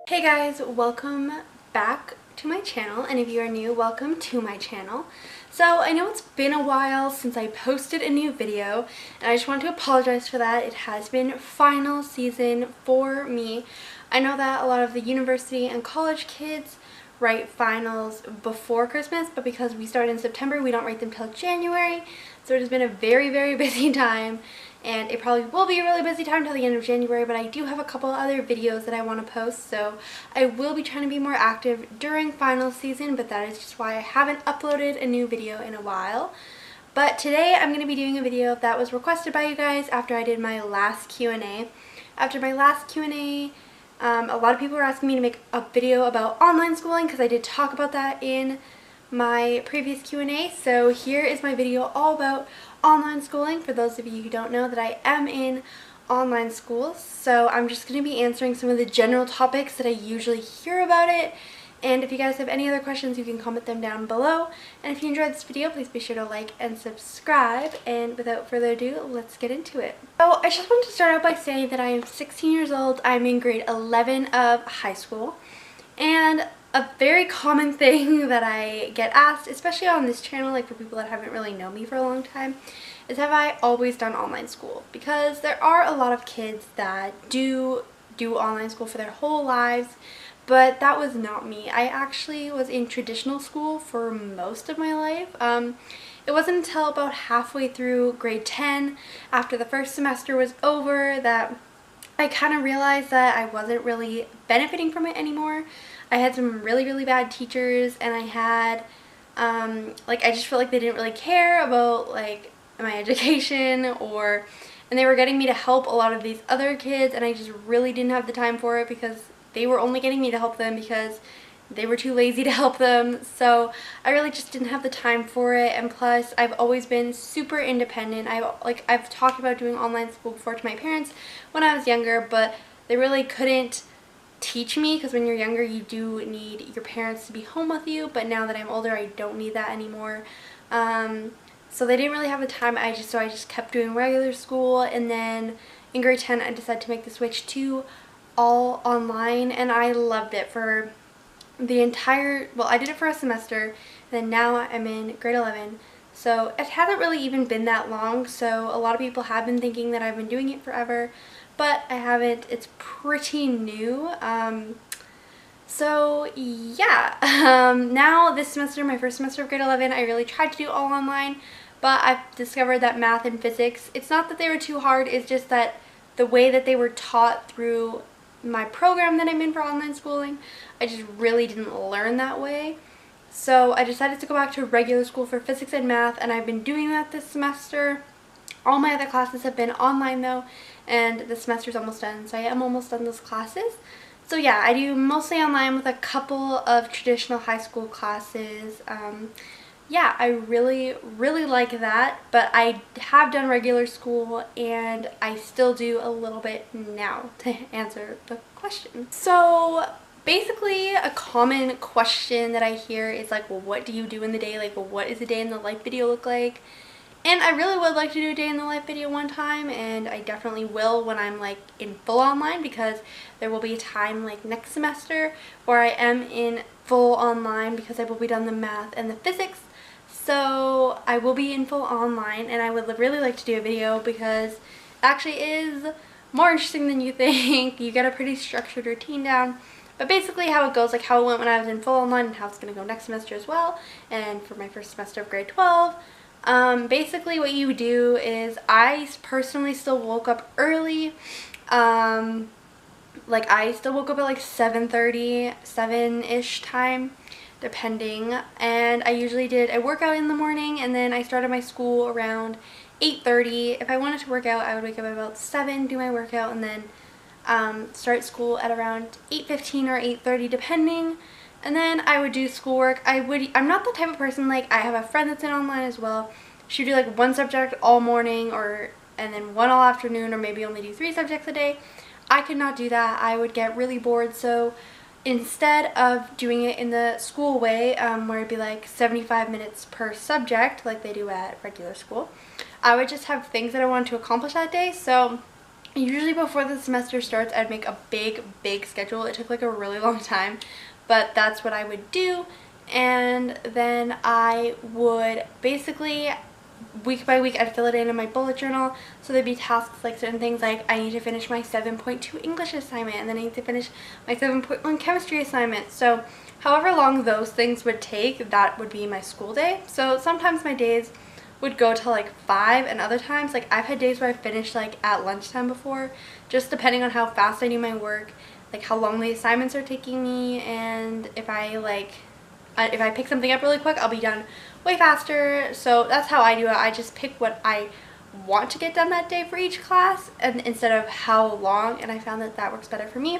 Hey guys, welcome back to my channel, and if you are new, welcome to my channel. So I know it's been a while since I posted a new video, and I just want to apologize for that. It has been final season for me. I know that a lot of the university and college kids write finals before Christmas, but because we start in September, we don't write them till January. So it has been a very busy time, and it probably will be a really busy time till the end of January, but I do have a couple other videos that I want to post, so I will be trying to be more active during final season, but that is just why I haven't uploaded a new video in a while. But today I'm going to be doing a video that was requested by you guys after I did my last Q&A. After my last Q&A, a lot of people were asking me to make a video about online schooling because I did talk about that in my previous Q&A. So here is my video all about online schooling for those of you who don't know that I am in online schools. So I'm just going to be answering some of the general topics that I usually hear about it. And if you guys have any other questions, you can comment them down below. And if you enjoyed this video, please be sure to like and subscribe. And without further ado, let's get into it. So I just wanted to start out by saying that I am 16 years old. I'm in grade 11 of high school. And a very common thing that I get asked, especially on this channel, like for people that haven't really known me for a long time, is have I always done online school? Because there are a lot of kids that do online school for their whole lives, but that was not me. I actually was in traditional school for most of my life. It wasn't until about halfway through grade 10, after the first semester was over, that I kind of realized that I wasn't really benefiting from it anymore. I had some really bad teachers, and I had, I just felt like they didn't really care about, like, my education, and they were getting me to help a lot of these other kids, and I just really didn't have the time for it because they were only getting me to help them because they were too lazy to help them. So I really just didn't have the time for it, and plus I've always been super independent. I've talked about doing online school before to my parents when I was younger, but they really couldn't teach me because when you're younger you do need your parents to be home with you, but now that I'm older I don't need that anymore. So they didn't really have the time. So I just kept doing regular school, and then in grade 10 I decided to make the switch to all online, and I loved it for the entire, well, I did it for a semester, and then now I'm in grade 11. So it hasn't really even been that long, so a lot of people have been thinking that I've been doing it forever, but I haven't. It's pretty new. So yeah, now this semester, my first semester of grade 11, I really tried to do all online, but I've discovered that math and physics, it's not that they were too hard, it's just that the way that they were taught through my program that I'm in for online schooling, I just really didn't learn that way. So I decided to go back to regular school for physics and math, and I've been doing that this semester. All my other classes have been online though, and the semester's almost done, so I am almost done those classes. So yeah, I do mostly online with a couple of traditional high school classes. Yeah, I really like that, but I have done regular school, and I still do a little bit now, to answer the question. So basically a common question that I hear is like, well, what do you do in the day? Like, well, what is a day in the life video look like? And I really would like to do a day in the life video one time, and I definitely will when I'm like in full online, because there will be a time like next semester where I am in full online because I will be done the math and the physics. So I will be in full online, and I would really like to do a video because it actually is more interesting than you think. You get a pretty structured routine down. But basically how it goes, like how it went when I was in full online and how it's going to go next semester as well, and for my first semester of grade 12. Basically what you do is, I personally still woke up early. Like I still woke up at like 7:30, 7-ish time, depending, and I work out in the morning, and then I started my school around 8:30. If I wanted to work out, I would wake up at about 7, do my workout, and then start school at around 8:15 or 8:30 depending, and then I would do schoolwork. I'm not the type of person, like I have a friend that's in online as well. She would do like one subject all morning, and then one all afternoon, or maybe only do 3 subjects a day. I could not do that. I would get really bored, so instead of doing it in the school way, where it'd be like 75 minutes per subject like they do at regular school, I would just have things that I wanted to accomplish that day. So Usually before the semester starts, I'd make a big schedule. It took like a really long time, but that's what I would do. And then I would basically, week by week, I'd fill it in my bullet journal. So there'd be tasks like certain things like I need to finish my 7.2 English assignment, and then I need to finish my 7.1 chemistry assignment. So however long those things would take, that would be my school day. So sometimes my days would go till like 5, and other times, like I've had days where I finished like at lunchtime before, just depending on how fast I do my work, like how long the assignments are taking me, and if I pick something up really quick, I'll be done way faster. So that's how I do it. I just pick what I want to get done that day for each class, and instead of how long, and I found that that works better for me.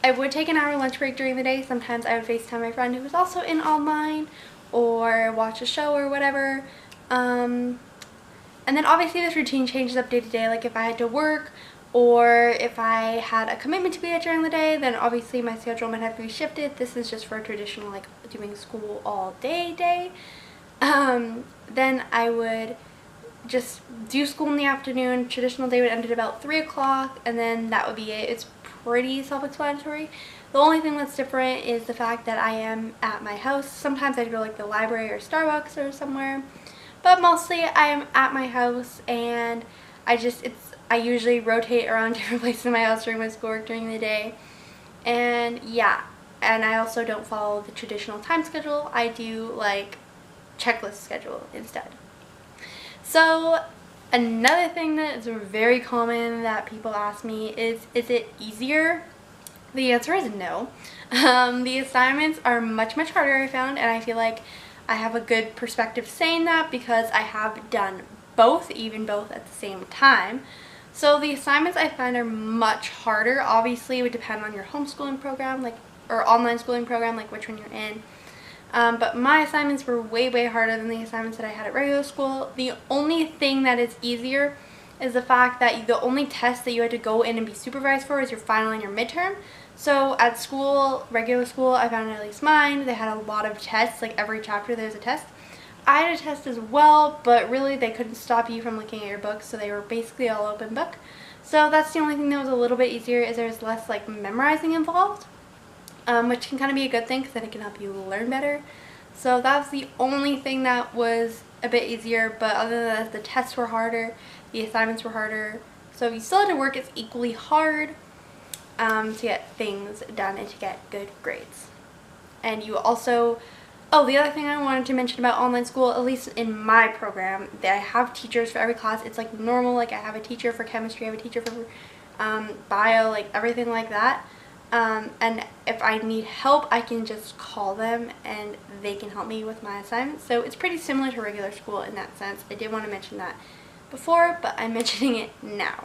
I would take an hour lunch break during the day. Sometimes I would FaceTime my friend who was also in online, or watch a show or whatever. And then obviously this routine changes up day to day. Like if I had to work, or if I had a commitment to be at during the day, then obviously my schedule might have to be shifted. This is just for a traditional like doing school all day. Then I would just do school in the afternoon. Traditional day would end at about 3 o'clock, and then that would be it. It's pretty self-explanatory. The only thing that's different is the fact that I am at my house. Sometimes I'd go like the library or Starbucks or somewhere, but mostly I am at my house, and I usually rotate around different places in my house during my schoolwork during the day. And yeah, and I also don't follow the traditional time schedule. I do like checklist schedule instead. So another thing that is very common that people ask me is it easier? The answer is no. The assignments are much harder, I found, and I feel like I have a good perspective saying that because I have done both, even both at the same time. So the assignments I find are much harder. Obviously it would depend on your homeschooling program, like, or online schooling program, like which one you're in. But my assignments were way harder than the assignments that I had at regular school. The only thing that is easier is the fact that the only test that you had to go in and be supervised for is your final and your midterm. So at school, regular school, I found at least mine, they had a lot of tests. Like every chapter there's a test. I had a test as well, but really they couldn't stop you from looking at your books, so they were basically all open book. So that's the only thing that was a little bit easier, is there's less like memorizing involved, which can kind of be a good thing because then it can help you learn better. So that's the only thing that was a bit easier, but other than that, the tests were harder, the assignments were harder. So if you still had to work, it's equally hard to get things done and to get good grades. And you also, oh, the other thing I wanted to mention about online school, at least in my program, that I have teachers for every class. It's like normal, like I have a teacher for chemistry, I have a teacher for bio, like everything like that. And if I need help, I can just call them and they can help me with my assignments. So it's pretty similar to regular school in that sense. I did want to mention that before, but I'm mentioning it now.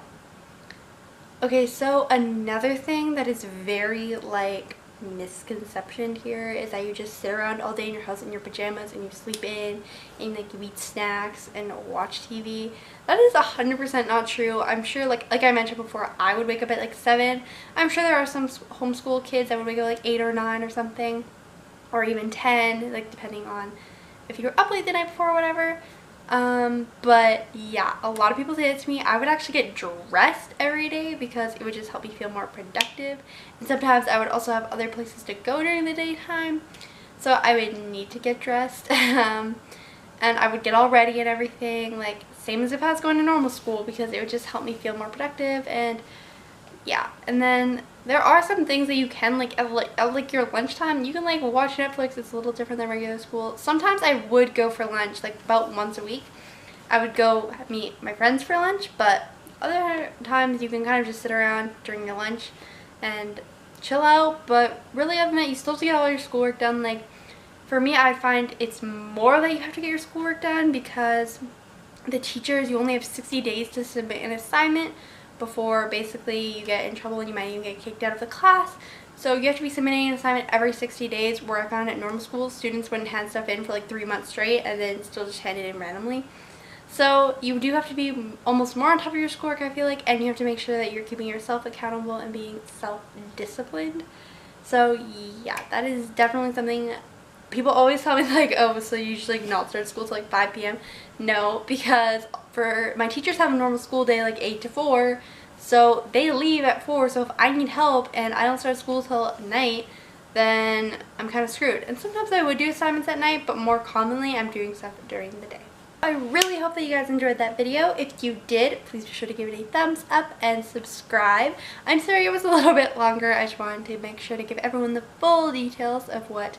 Okay, so another thing that is very like misconception here is that you just sit around all day in your house in your pajamas and you sleep in and like you eat snacks and watch TV. That is 100% not true. I'm sure, like I mentioned before, I would wake up at like 7. I'm sure there are some homeschool kids that would wake up like 8 or 9 or something, or even 10, like depending on if you were up late the night before or whatever. But yeah, a lot of people say it to me. I would actually get dressed every day because it would just help me feel more productive. And sometimes I would also have other places to go during the daytime, so I would need to get dressed. And I would get all ready and everything, like same as if I was going to normal school, because it would just help me feel more productive. And yeah, and then there are some things that you can at your lunchtime, you can like watch Netflix. It's a little different than regular school. Sometimes I would go for lunch, like about once a week. I would go meet my friends for lunch, but other times you can kind of just sit around during your lunch and chill out. But really, other than that, you still have to get all your schoolwork done. Like for me, I find it's more that you have to get your schoolwork done because the teachers, you only have 60 days to submit an assignment before basically you get in trouble and you might even get kicked out of the class. So you have to be submitting an assignment every 60 days, where I found at normal school, students wouldn't hand stuff in for like 3 months straight and then still just hand it in randomly. So you do have to be almost more on top of your schoolwork, I feel like, and you have to make sure that you're keeping yourself accountable and being self-disciplined. So yeah, that is definitely something people always tell me, like, oh, so you usually not start school till like 5 p.m. No, because for my teachers have a normal school day like 8 to 4, So they leave at 4, so if I need help and I don't start school till night, then I'm kind of screwed. And sometimes I would do assignments at night, but more commonly I'm doing stuff during the day. I really hope that you guys enjoyed that video. If you did, please be sure to give it a thumbs up and subscribe. I'm sorry it was a little bit longer. I just wanted to make sure to give everyone the full details of what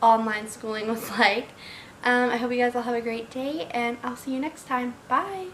online schooling was like. I hope you guys all have a great day, and I'll see you next time. Bye!